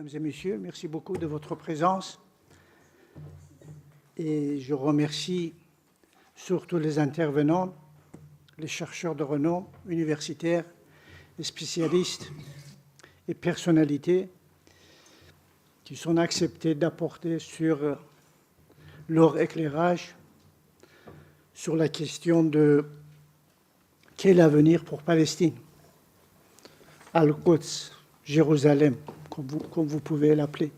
Mesdames et messieurs, merci beaucoup de votre présence. Et je remercie surtout les intervenants, les chercheurs de renom, universitaires, les spécialistes et personnalités qui sont acceptés d'apporter sur leur éclairage sur la question de quel avenir pour Palestine, Al-Quds, Jérusalem, comme vous pouvez l'appeler,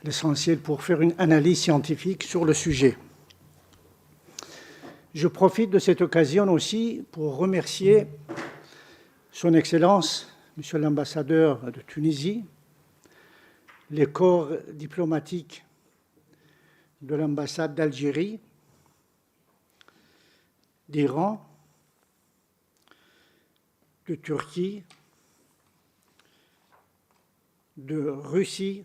l'essentiel pour faire une analyse scientifique sur le sujet. Je profite de cette occasion aussi pour remercier Son Excellence, Monsieur l'ambassadeur de Tunisie, les corps diplomatiques de l'ambassade d'Algérie, d'Iran, de Turquie, de Russie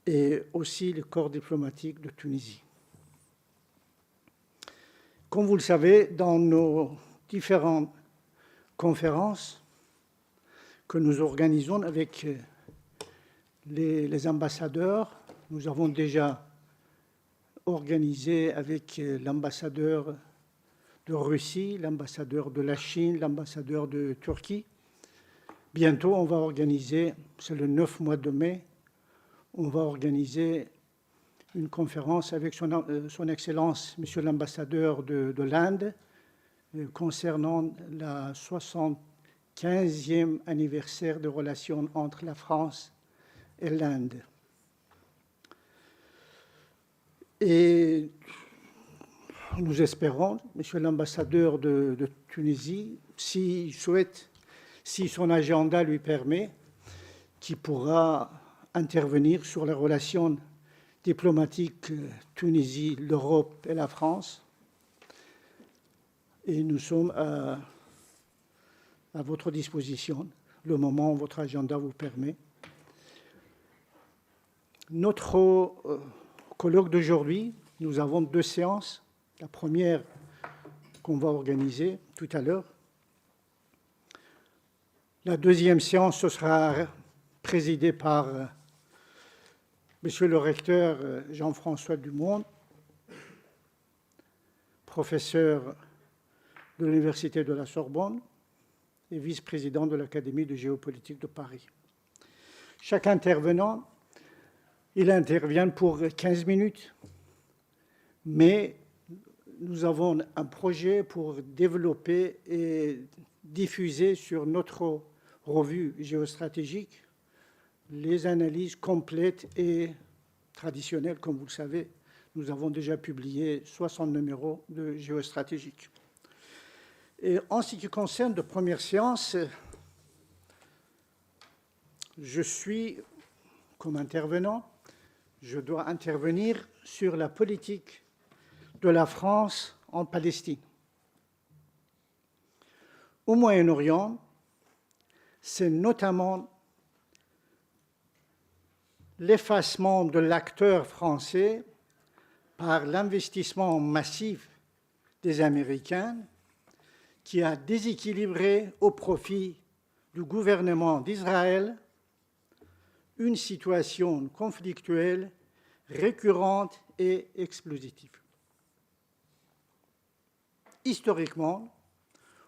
et aussi le corps diplomatique de Tunisie. Comme vous le savez, dans nos différentes conférences que nous organisons avec les ambassadeurs, nous avons déjà organisé avec l'ambassadeur de Russie, l'ambassadeur de la Chine, l'ambassadeur de Turquie. Bientôt, on va organiser, c'est le 9 mois de mai, on va organiser une conférence avec son Excellence, Monsieur l'ambassadeur de l'Inde, concernant la 75e anniversaire de relations entre la France et l'Inde. Et nous espérons, Monsieur l'ambassadeur de Tunisie, s'il souhaite, si son agenda lui permet, qu'il pourra intervenir sur les relations diplomatiques Tunisie, l'Europe et la France. Et nous sommes à votre disposition, le moment où votre agenda vous permet. Notre colloque d'aujourd'hui, nous avons 2 séances. La première qu'on va organiser tout à l'heure. La deuxième séance, ce sera présidée par Monsieur le recteur Jean-François Dumont, professeur de l'Université de la Sorbonne et vice-président de l'Académie de géopolitique de Paris. Chaque intervenant, il intervient pour 15 minutes, mais nous avons un projet pour développer et diffuser sur notre revue géostratégique les analyses complètes et traditionnelles. Comme vous le savez, nous avons déjà publié 60 numéros de géostratégique. Et en ce qui concerne la première séance, je suis, comme intervenant, je dois intervenir sur la politique de la France en Palestine. Au Moyen-Orient, c'est notamment l'effacement de l'acteur français par l'investissement massif des Américains qui a déséquilibré au profit du gouvernement d'Israël une situation conflictuelle récurrente et explosive. Historiquement,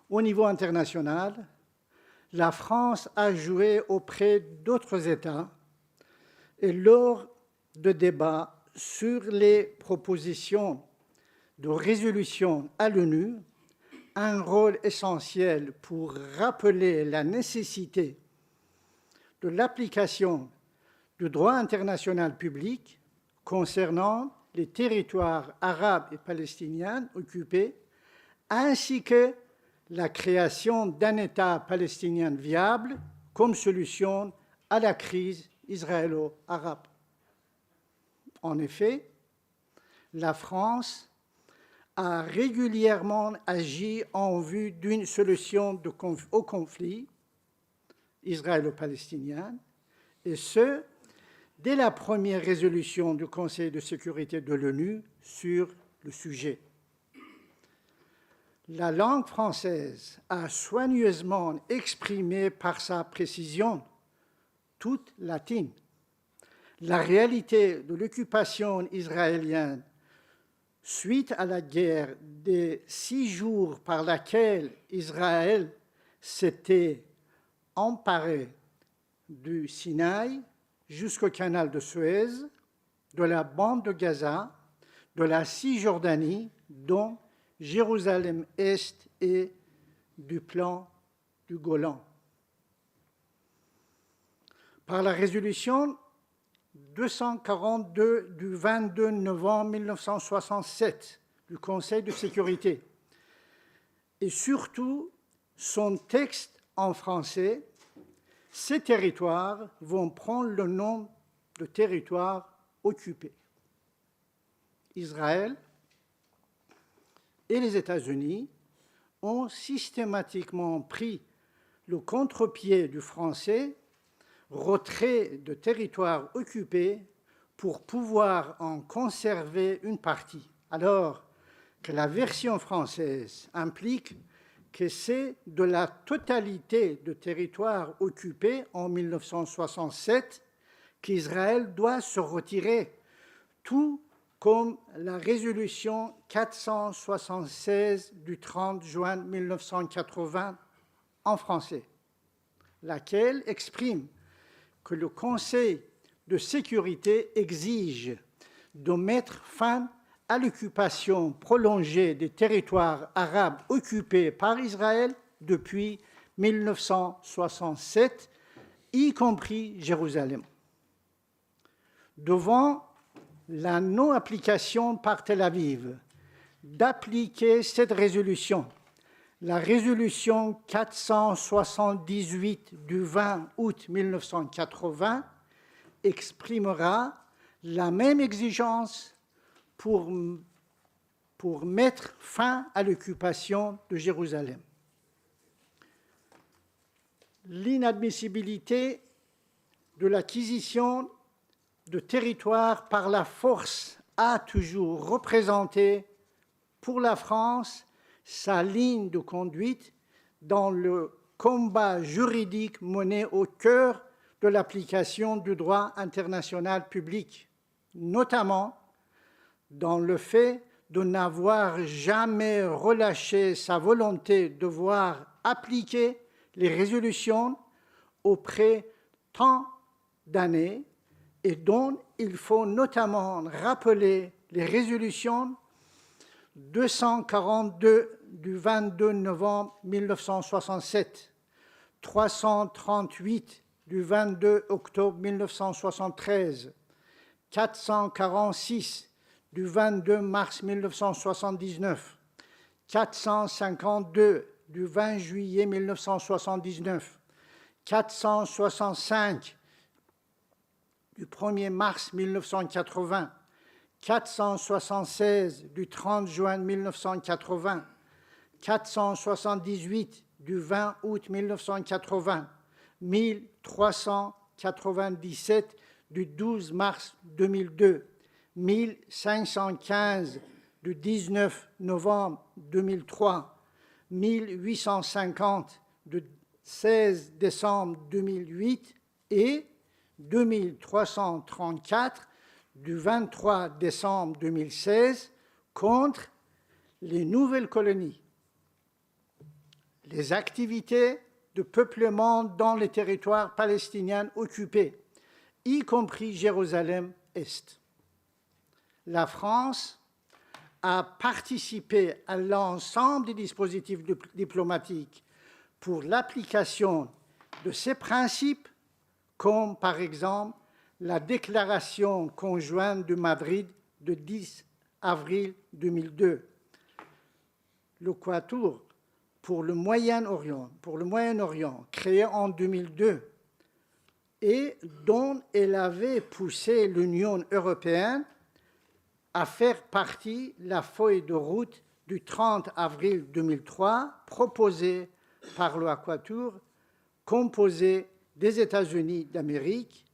au niveau international, la France a joué auprès d'autres États et lors de débats sur les propositions de résolution à l'ONU, un rôle essentiel pour rappeler la nécessité de l'application du droit international public concernant les territoires arabes et palestiniens occupés, ainsi que la création d'un État palestinien viable comme solution à la crise israélo-arabe. En effet, la France a régulièrement agi en vue d'une solution au conflit israélo-palestinien, et ce, dès la première résolution du Conseil de sécurité de l'ONU sur le sujet. La langue française a soigneusement exprimé par sa précision toute latine. La réalité de l'occupation israélienne suite à la guerre des 6 jours par laquelle Israël s'était emparé du Sinaï jusqu'au canal de Suez, de la bande de Gaza, de la Cisjordanie, dont Jérusalem-Est et du plan du Golan. Par la résolution 242 du 22 novembre 1967 du Conseil de sécurité et surtout son texte en français, ces territoires vont prendre le nom de territoires occupés. Israël et les États-Unis ont systématiquement pris le contre-pied du français, retrait de territoires occupés pour pouvoir en conserver une partie, alors que la version française implique que c'est de la totalité de territoires occupés en 1967 qu'Israël doit se retirer, tout comme la résolution 476 du 30 juin 1980 en français, laquelle exprime que le Conseil de sécurité exige de mettre fin à l'occupation prolongée des territoires arabes occupés par Israël depuis 1967, y compris Jérusalem. Devant la non-application par Tel Aviv d'appliquer cette résolution, la résolution 478 du 20 août 1980 exprimera la même exigence pour mettre fin à l'occupation de Jérusalem. L'inadmissibilité de l'acquisition de territoires par la force a toujours représenté pour la France sa ligne de conduite dans le combat juridique mené au cœur de l'application du droit international public, notamment dans le fait de n'avoir jamais relâché sa volonté de voir appliquer les résolutions auprès tant d'années et dont il faut notamment rappeler les résolutions 242 du 22 novembre 1967, 338 du 22 octobre 1973, 446 du 22 mars 1979, 452 du 20 juillet 1979, 465 du 1er mars 1980, 476 du 30 juin 1980, 478 du 20 août 1980, 1397 du 12 mars 2002, 1515 du 19 novembre 2003, 1850 du 16 décembre 2008 et 2334 du 23 décembre 2016 contre les nouvelles colonies, les activités de peuplement dans les territoires palestiniens occupés, y compris Jérusalem-Est. La France a participé à l'ensemble des dispositifs diplomatiques pour l'application de ces principes, comme par exemple la déclaration conjointe de Madrid de 10 avril 2002, le Quatuor pour le Moyen-Orient, créé en 2002, et dont elle avait poussé l'Union européenne à faire partie la feuille de route du 30 avril 2003 proposée par le Quatuor, composé des États-Unis d'Amérique,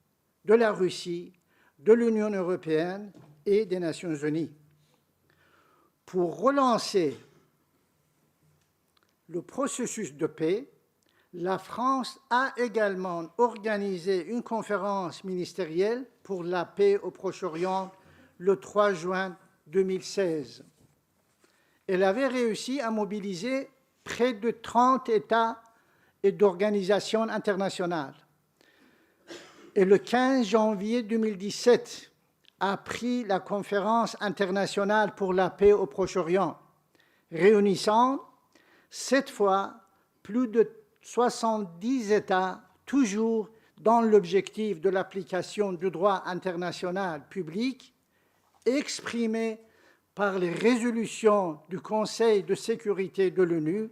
de la Russie, de l'Union européenne et des Nations unies. Pour relancer le processus de paix, la France a également organisé une conférence ministérielle pour la paix au Proche-Orient le 3 juin 2016. Elle avait réussi à mobiliser près de 30 États et d'organisations internationales. Et le 15 janvier 2017 a pris la conférence internationale pour la paix au Proche-Orient, réunissant cette fois plus de 70 États, toujours dans l'objectif de l'application du droit international public, exprimé par les résolutions du Conseil de sécurité de l'ONU,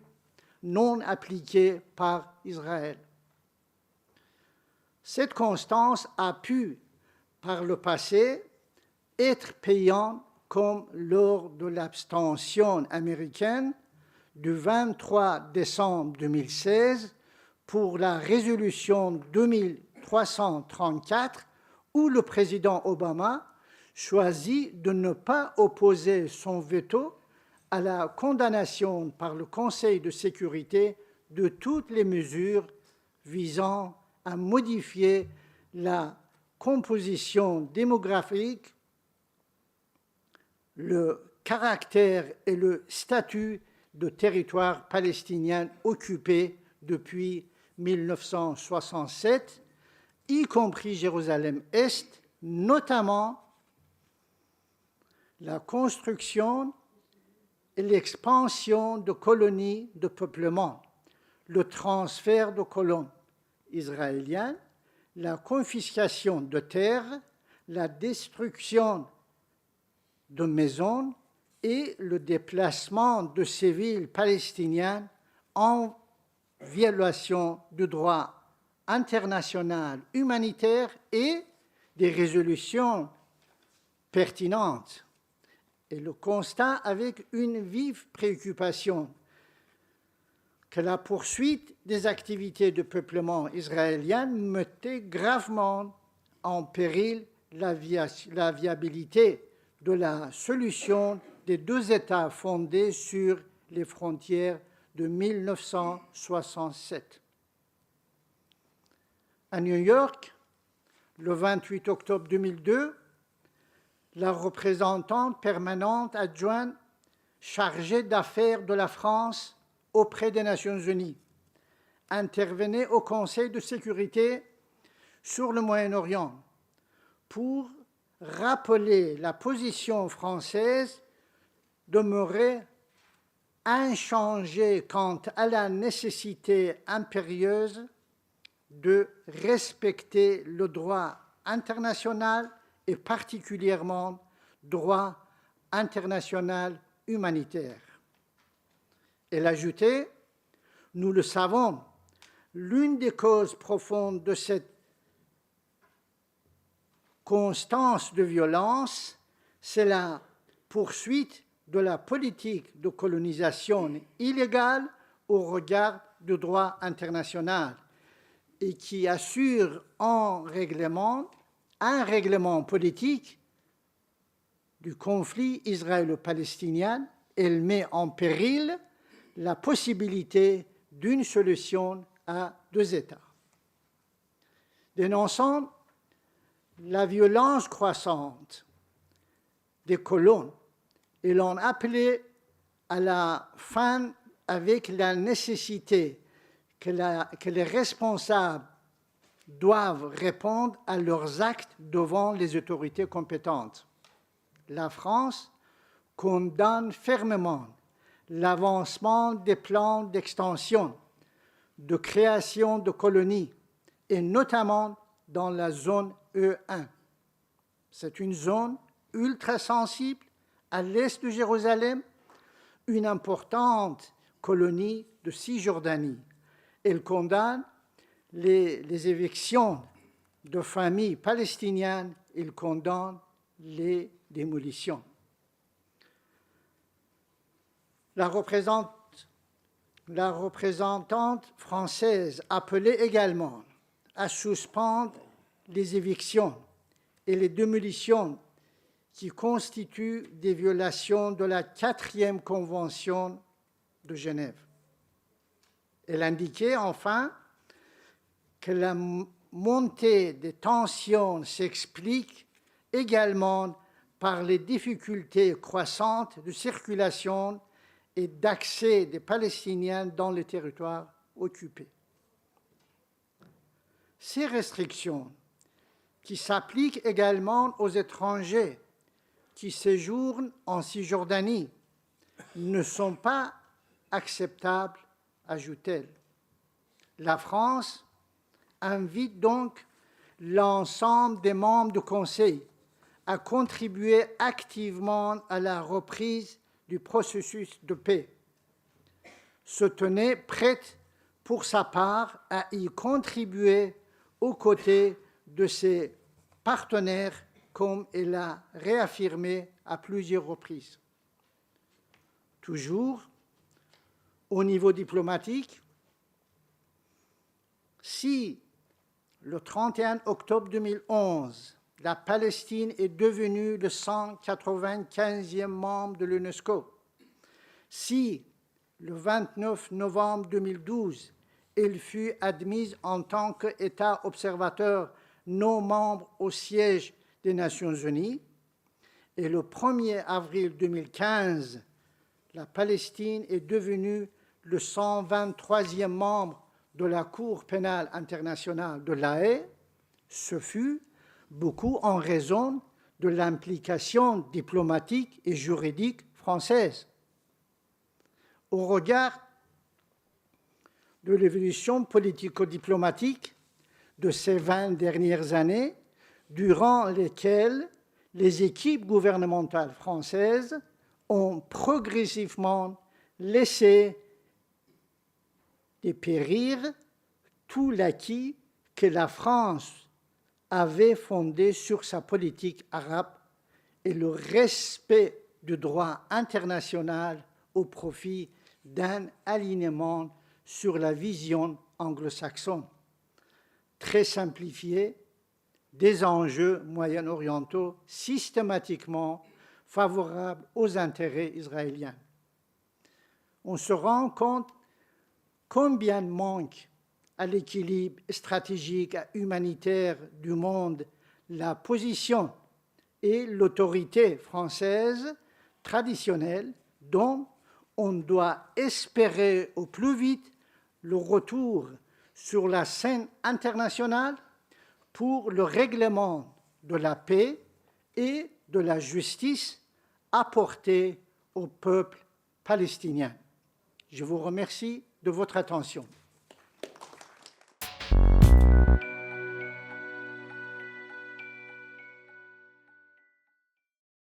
non appliquées par Israël. Cette constance a pu, par le passé, être payante, comme lors de l'abstention américaine du 23 décembre 2016 pour la résolution 2334, où le président Obama choisit de ne pas opposer son veto à la condamnation par le Conseil de sécurité de toutes les mesures visant à modifier la composition démographique, le caractère et le statut de territoire palestinien occupé depuis 1967, y compris Jérusalem-Est, notamment la construction et l'expansion de colonies de peuplement, le transfert de colons israéliens, la confiscation de terres, la destruction de maisons et le déplacement de civils palestiniens en violation du droit international humanitaire et des résolutions pertinentes. Et le constat avec une vive préoccupation que la poursuite des activités de peuplement israélien mettait gravement en péril la viabilité de la solution des deux États fondés sur les frontières de 1967. À New York, le 28 octobre 2002, la représentante permanente adjointe chargée d'affaires de la France auprès des Nations Unies intervenait au Conseil de sécurité sur le Moyen-Orient pour rappeler la position française demeurait inchangée quant à la nécessité impérieuse de respecter le droit international et particulièrement droit international humanitaire. Elle ajoutait, nous le savons, l'une des causes profondes de cette constance de violence, c'est la poursuite de la politique de colonisation illégale au regard du droit international et qui assure un règlement politique du conflit israélo-palestinien. Elle met en péril la possibilité d'une solution à deux États. Dénonçant la violence croissante des colons, ils ont appelé à la fin avec la nécessité que les responsables doivent répondre à leurs actes devant les autorités compétentes. La France condamne fermement l'avancement des plans d'extension, de création de colonies, et notamment dans la zone E1. C'est une zone ultra sensible à l'est de Jérusalem, une importante colonie de Cisjordanie. Elle condamne les évictions de familles palestiniennes, elle condamne les démolitions. La représentante française appelait également à suspendre les évictions et les démolitions qui constituent des violations de la 4e Convention de Genève. Elle indiquait enfin que la montée des tensions s'explique également par les difficultés croissantes de circulation et d'accès des Palestiniens dans les territoires occupés. Ces restrictions, qui s'appliquent également aux étrangers qui séjournent en Cisjordanie, ne sont pas acceptables, ajoute-t-elle. La France invite donc l'ensemble des membres du Conseil à contribuer activement à la reprise du processus de paix. Se tenait prête pour sa part à y contribuer aux côtés de ses partenaires, comme elle l'a réaffirmé à plusieurs reprises. Toujours au niveau diplomatique, si le 31 octobre 2011, la Palestine est devenue le 195e membre de l'UNESCO, si le 29 novembre 2012, elle fut admise en tant qu'État observateur non membre au siège des Nations Unies, et le 1er avril 2015, la Palestine est devenue le 123e membre de la Cour pénale internationale de La Haye, ce fut beaucoup en raison de l'implication diplomatique et juridique française. Au regard de l'évolution politico-diplomatique de ces 20 dernières années, durant lesquelles les équipes gouvernementales françaises ont progressivement laissé dépérir tout l'acquis que la France avait fondé sur sa politique arabe et le respect du droit international au profit d'un alignement sur la vision anglo-saxonne, très simplifiée, des enjeux moyen-orientaux systématiquement favorables aux intérêts israéliens. On se rend compte combien manque à l'équilibre stratégique et humanitaire du monde la position et l'autorité française traditionnelle, dont on doit espérer au plus vite le retour sur la scène internationale pour le règlement de la paix et de la justice apportée au peuple palestinien. Je vous remercie de votre attention.